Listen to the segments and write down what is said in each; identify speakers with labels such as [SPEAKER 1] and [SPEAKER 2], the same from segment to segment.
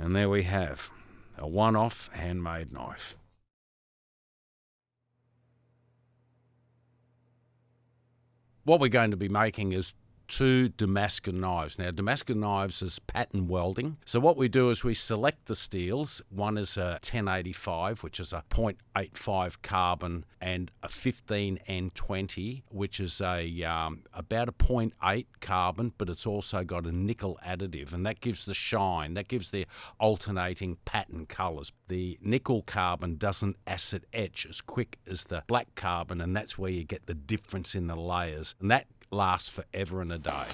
[SPEAKER 1] And there we have a one-off handmade knife. What we're going to be making is 2 Damascus knives. Now, Damascus knives is pattern welding. So what we do is we select the steels. One is a 1085, which is a 0.85 carbon, and a 15N20, which is about a 0.8 carbon, but it's also got a nickel additive, and that gives the shine. That gives the alternating pattern colours. The nickel carbon doesn't acid etch as quick as the black carbon, and that's where you get the difference in the layers. And that lasts forever and a day.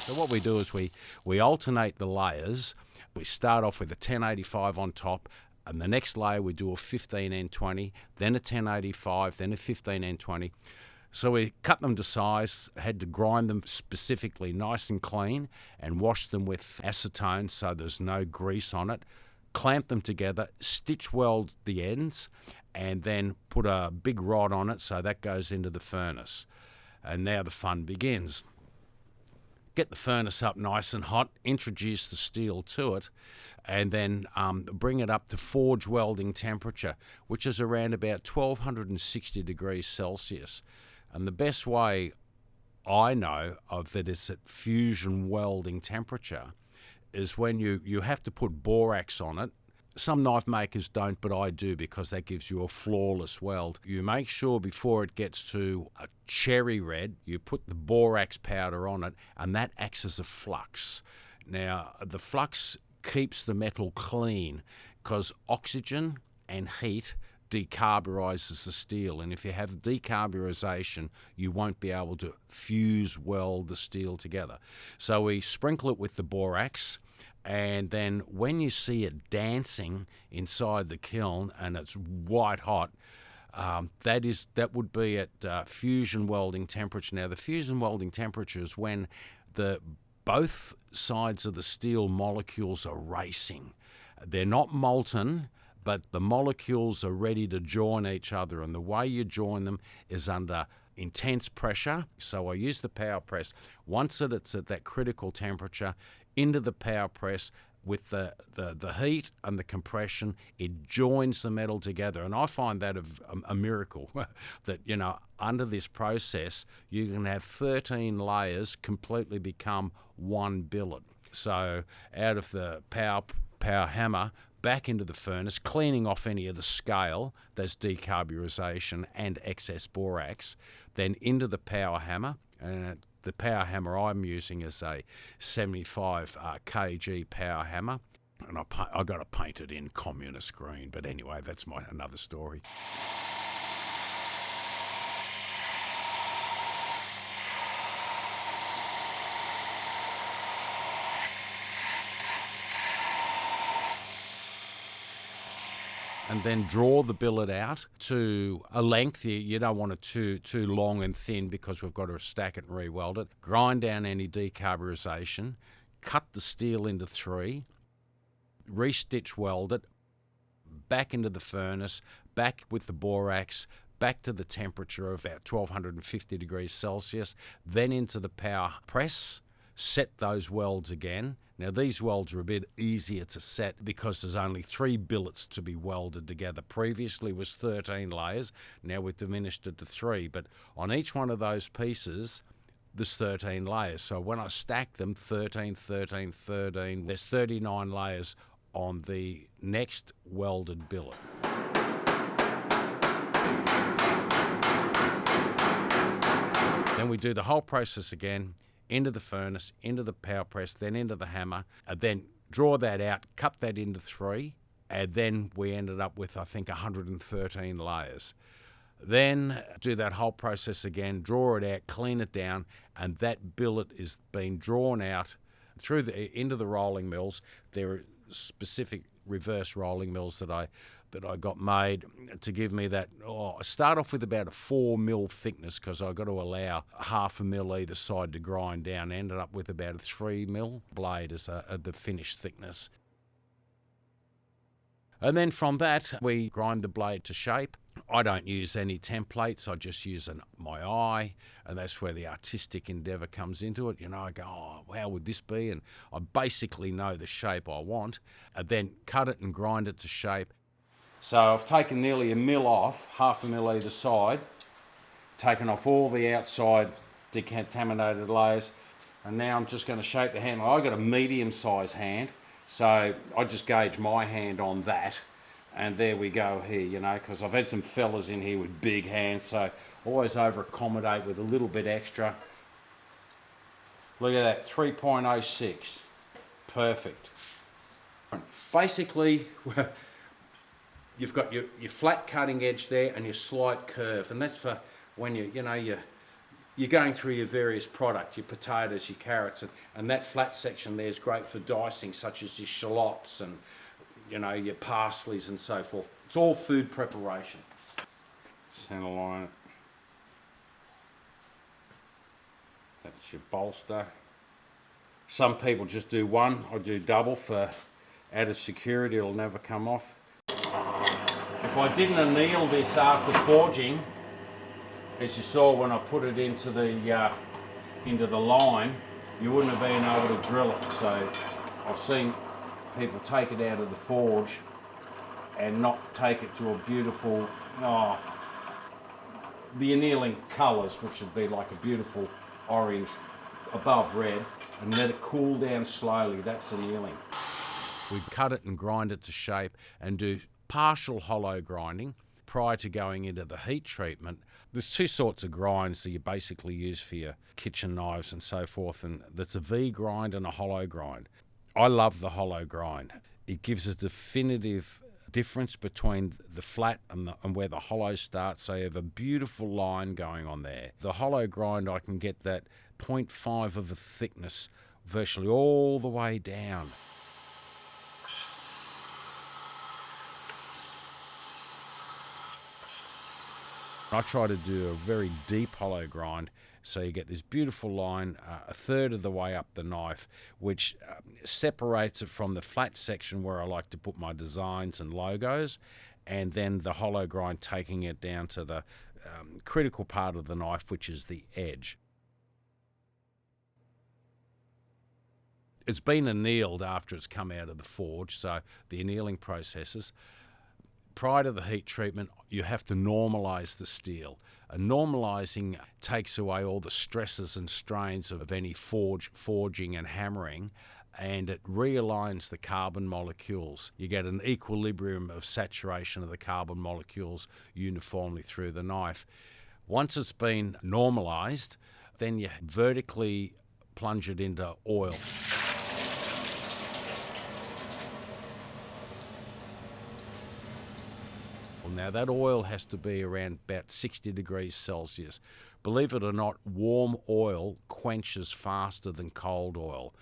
[SPEAKER 1] So what we do is we alternate the layers. We start off with a 1085 on top, and the next layer we do a 15N20, then a 1085, then a 15N20. So we cut them to size, had to grind them specifically nice and clean and wash them with acetone so there's no grease on it, clamp them together, stitch weld the ends, and then put a big rod on it so that goes into the furnace. And now the fun begins. Get the furnace up nice and hot, introduce the steel to it, and then bring it up to forge welding temperature, which is around about 1260 degrees Celsius. And the best way I know of that is at fusion welding temperature is when you have to put borax on it. Some knife makers don't, but I do because that gives you a flawless weld. You make sure before it gets to a cherry red, you put the borax powder on it, and that acts as a flux. Now, the flux keeps the metal clean because oxygen and heat decarburizes the steel, and if you have decarburization, you won't be able to fuse weld the steel together. So we sprinkle it with the borax, and then when you see it dancing inside the kiln and it's white hot, that would be at fusion welding temperature. Now, the fusion welding temperature is when both sides of the steel molecules are racing. They're not molten, but the molecules are ready to join each other, and the way you join them is under intense pressure. So I use the power press. Once it's at that critical temperature, into the power press with the heat and the compression, it joins the metal together. And I find that a miracle that, under this process, you can have 13 layers completely become one billet. So out of the power hammer, back into the furnace, cleaning off any of the scale, that's decarburization and excess borax, then into the power hammer. And the power hammer I'm using is a 75 kg power hammer, and I got to paint it in communist green, but anyway, that's another story. And then draw the billet out to a length. You don't want it too long and thin because we've got to stack it and re-weld it. Grind down any decarburization, cut the steel into 3, re-stitch weld it, back into the furnace, back with the borax, back to the temperature of about 1250 degrees Celsius, then into the power press, set those welds again. Now, these welds are a bit easier to set because there's only 3 billets to be welded together. Previously was 13 layers. Now we've diminished it to 3. But on each one of those pieces, there's 13 layers. So when I stack them, 13, 13, 13, there's 39 layers on the next welded billet. Then we do the whole process again. Into the furnace, into the power press, then into the hammer, and then draw that out, cut that into 3, and then we ended up with, I think, 113 layers. Then do that whole process again, draw it out, clean it down, and that billet is being drawn out into the rolling mills. There are specific reverse rolling mills that I got made to give me that. I start off with about a 4 mil thickness because I got to allow half a mil either side to grind down. Ended up with about a 3 mil blade as the finished thickness. And then from that, we grind the blade to shape. I don't use any templates. I just use my eye, and that's where the artistic endeavour comes into it. I go, oh, how would this be? And I basically know the shape I want, and then cut it and grind it to shape. So I've taken nearly a mil off, half a mil either side, taken off all the outside decontaminated layers, and now I'm just going to shape the hand. I've got a medium-sized hand, so I just gauge my hand on that, and there we go here, because I've had some fellas in here with big hands, so always over-accommodate with a little bit extra. Look at that, 3.06, perfect. Basically, you've got your flat cutting edge there and your slight curve, and that's for when you're going through your various products, your potatoes, your carrots, and that flat section there is great for dicing, such as your shallots and your parsleys and so forth. It's all food preparation. Centre line it. That's your bolster. Some people just do one. I do double for added security. It'll never come off. If I didn't anneal this after forging, as you saw when I put it into the line, you wouldn't have been able to drill it. So I've seen people take it out of the forge and not take it to a beautiful, the annealing colours, which would be like a beautiful orange above red, and let it cool down slowly. That's annealing. We cut it and grind it to shape and do partial hollow grinding prior to going into the heat treatment. There's two sorts of grinds that you basically use for your kitchen knives and so forth, and that's a V grind and a hollow grind. I love the hollow grind. It gives a definitive difference between the flat and where the hollow starts, so you have a beautiful line going on there. The hollow grind, I can get that 0.5 of a thickness virtually all the way down. I try to do a very deep hollow grind, so you get this beautiful line a third of the way up the knife, which separates it from the flat section where I like to put my designs and logos, and then the hollow grind taking it down to the critical part of the knife, which is the edge. It's been annealed after it's come out of the forge, so the annealing processes. Prior to the heat treatment, you have to normalise the steel. And normalising takes away all the stresses and strains of any forging and hammering, and it realigns the carbon molecules. You get an equilibrium of saturation of the carbon molecules uniformly through the knife. Once it's been normalised, then you vertically plunge it into oil. Now that oil has to be around about 60 degrees Celsius. Believe it or not, warm oil quenches faster than cold oil.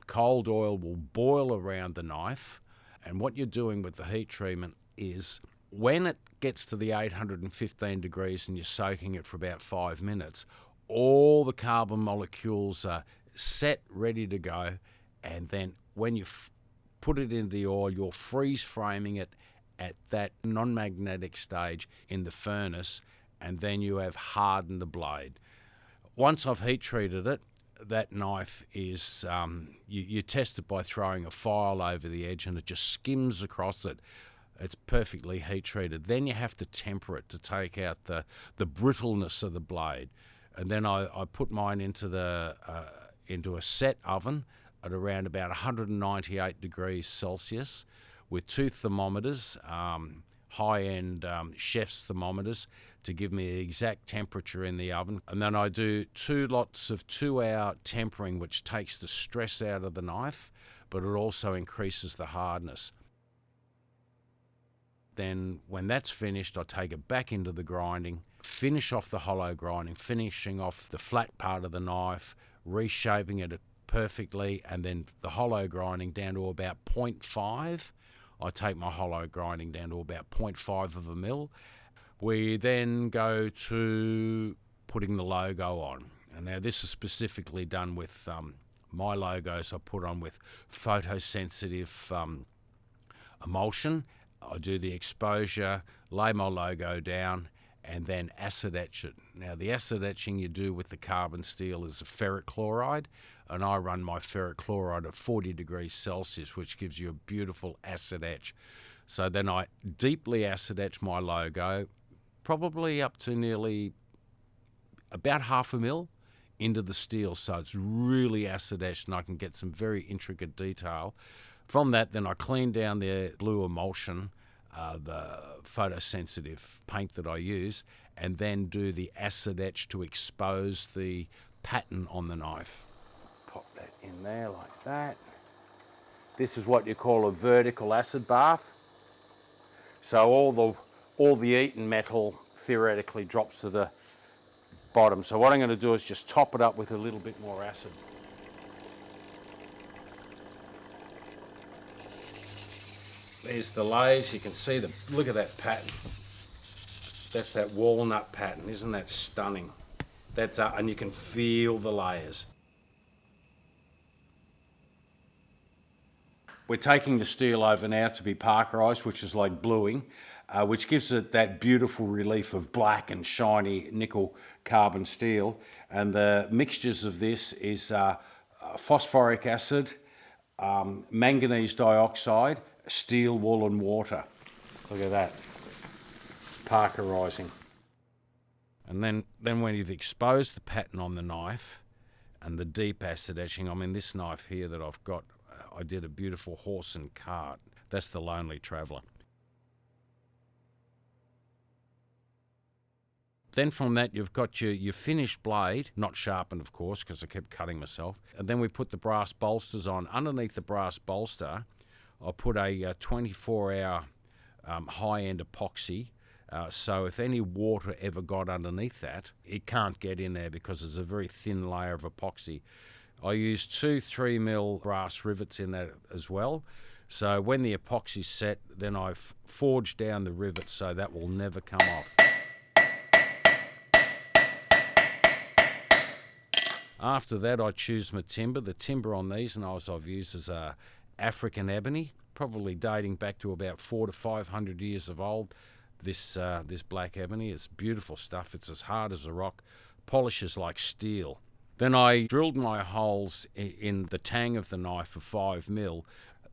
[SPEAKER 1] Cold oil will boil around the knife, and what you're doing with the heat treatment is when it gets to the 815 degrees and you're soaking it for about 5 minutes, all the carbon molecules are set, ready to go, and then when you put it in the oil, you're freeze framing it at that non-magnetic stage in the furnace, and then you have hardened the blade. Once I've heat treated it, that knife is, you test it by throwing a file over the edge and it just skims across it. It's perfectly heat treated. Then you have to temper it to take out the brittleness of the blade. And then I put mine into a set oven at around about 198 degrees Celsius, with 2 thermometers, high-end chef's thermometers, to give me the exact temperature in the oven. And then I do 2 lots of 2-hour tempering, which takes the stress out of the knife, but it also increases the hardness. then when that's finished, I take it back into the grinding, finish off the hollow grinding, finishing off the flat part of the knife, reshaping it perfectly, and then the hollow grinding down to about 0.5. I take my hollow grinding down to about 0.5 of a mil. We then go to putting the logo on. And now this is specifically done with my logos I put on with photosensitive emulsion. I do the exposure, lay my logo down, and then acid etch it. Now the acid etching you do with the carbon steel is a ferric chloride, and I run my ferric chloride at 40 degrees Celsius, which gives you a beautiful acid etch. So then I deeply acid etch my logo, probably up to nearly about 0.5 mil into the steel, so it's really acid etched and I can get some very intricate detail. From that, then I clean down the blue emulsion, the photosensitive paint that I use, and then do the acid etch to expose the pattern on the knife. Pop that in there like that. This is what you call a vertical acid bath. So all the eaten metal theoretically drops to the bottom. So what I'm going to do is just top it up with a little bit more acid. There's the layers. You can see look at that pattern. That's that walnut pattern. Isn't that stunning? That's and you can feel the layers. We're taking the steel over now to be parkerized, which is like bluing, which gives it that beautiful relief of black and shiny nickel carbon steel. And the mixtures of this is phosphoric acid, manganese dioxide, steel wool and water. Look at that, parkerizing. And then when you've exposed the pattern on the knife and the deep acid etching, I mean this knife here that I've got, I did a beautiful horse and cart. That's the Lonely Traveller. Then from that you've got your finished blade, not sharpened of course because I kept cutting myself. And then we put the brass bolsters on. Underneath the brass bolster I put a 24-hour high-end epoxy. So if any water ever got underneath that, it can't get in there because it's a very thin layer of epoxy. I use 2 3mm brass rivets in that as well. So when the epoxy's set, then I've forged down the rivets so that will never come off. After that, I choose my timber. The timber on these knives I've used is African ebony, probably dating back to about 400 to 500 years of old. This black ebony is beautiful stuff. It's as hard as a rock, polishes like steel. Then I drilled my holes in the tang of the knife for 5mm.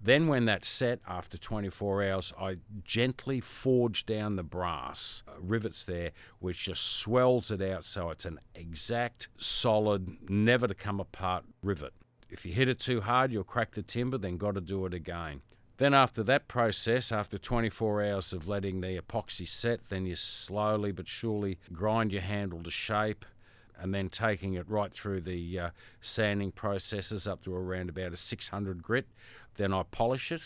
[SPEAKER 1] Then when that's set, after 24 hours, I gently forge down the brass rivets there, which just swells it out so it's an exact, solid, never to come apart rivet. If you hit it too hard, you'll crack the timber, then got to do it again. Then after that process, after 24 hours of letting the epoxy set, then you slowly but surely grind your handle to shape, and then taking it right through the sanding processes up to around about a 600 grit. Then I polish it,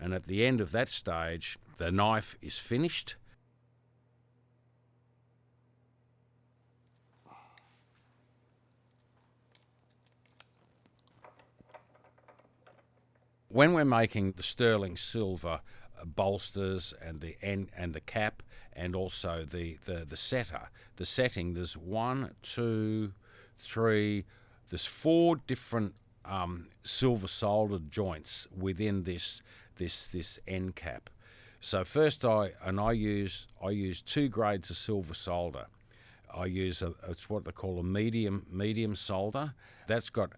[SPEAKER 1] and at the end of that stage, the knife is finished. When we're making the sterling silver bolsters and the cap and also the setting, there's 1, 2, 3, there's 4 different silver soldered joints within this end cap. So first I use 2 grades of silver solder. I use it's what they call a medium solder. That's got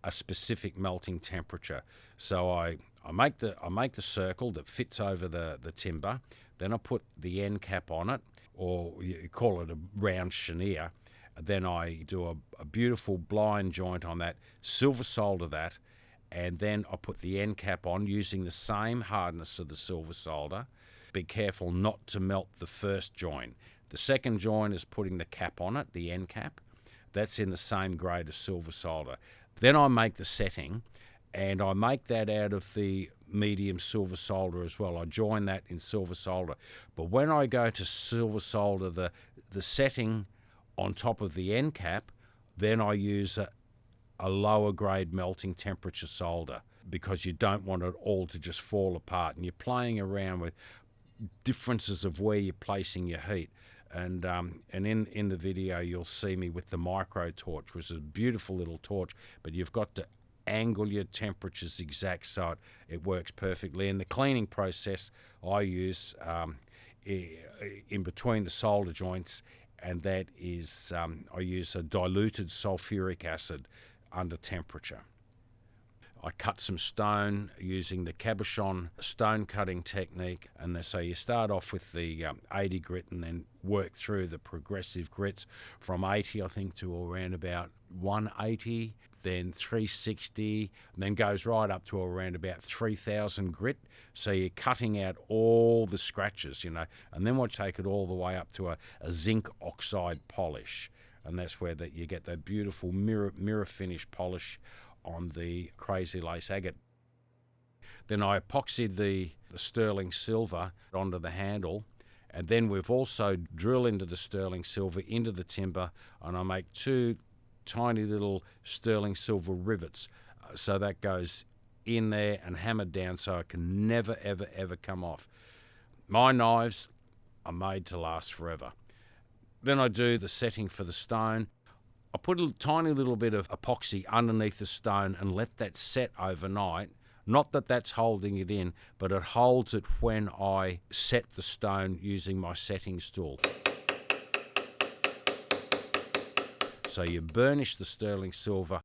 [SPEAKER 1] a specific melting temperature. So I make the circle that fits over the timber. Then I put the end cap on it, or you call it a round chenier. Then I do a beautiful blind joint on that, silver solder that, and then I put the end cap on using the same hardness of the silver solder. Be careful not to melt the first joint. The second joint is putting the cap on it, the end cap. That's in the same grade of silver solder. Then I make the setting, and I make that out of the medium silver solder as well. I join that in silver solder. But when I go to silver solder the setting on top of the end cap, then I use a lower grade melting temperature solder, because you don't want it all to just fall apart, and you're playing around with differences of where you're placing your heat. And in the video you'll see me with the micro torch, which is a beautiful little torch, but you've got to angle your temperatures exact so it works perfectly. And the cleaning process I use in between the solder joints, and that is I use a diluted sulfuric acid under temperature. I cut some stone using the cabochon stone cutting technique, and so you start off with the 80 grit and then work through the progressive grits from 80, I think, to around about 180, then 360, and then goes right up to around about 3000 grit. So you're cutting out all the scratches, and then we'll take it all the way up to a zinc oxide polish, and that's where you get that beautiful mirror finish polish on the Crazy Lace agate. Then I epoxied the sterling silver onto the handle, and then we've also drilled into the sterling silver into the timber, and I make 2 tiny little sterling silver rivets, so that goes in there and hammered down so it can never ever ever come off. My knives are made to last forever. Then I do the setting for the stone. I put a tiny little bit of epoxy underneath the stone and let that set overnight. Not that that's holding it in, but it holds it when I set the stone using my setting stool. So you burnish the sterling silver.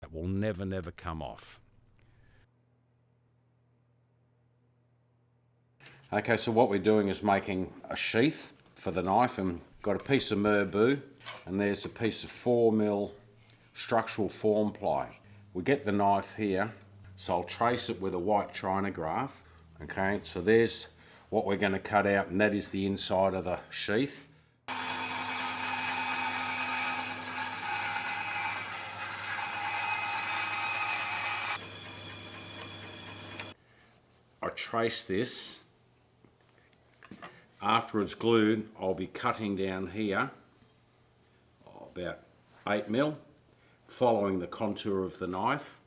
[SPEAKER 1] That will never, never come off. Okay, so what we're doing is making a sheath for the knife, and got a piece of merbau, and there's a piece of 4mm structural form ply. We get the knife here, so I'll trace it with a white trinograph. Okay, so there's what we're going to cut out, and that is the inside of the sheath. I trace this. After it's glued, I'll be cutting down here about 8mm, following the contour of the knife.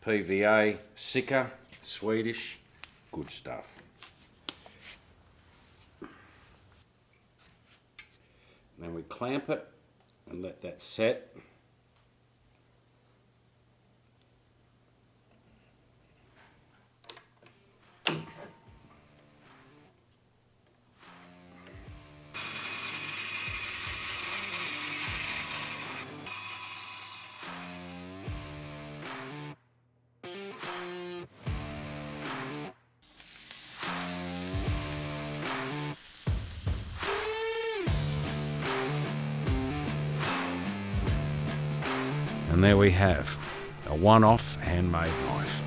[SPEAKER 1] PVA, Sika, Swedish, good stuff. Then we clamp it and let that set. And there we have a one-off handmade knife.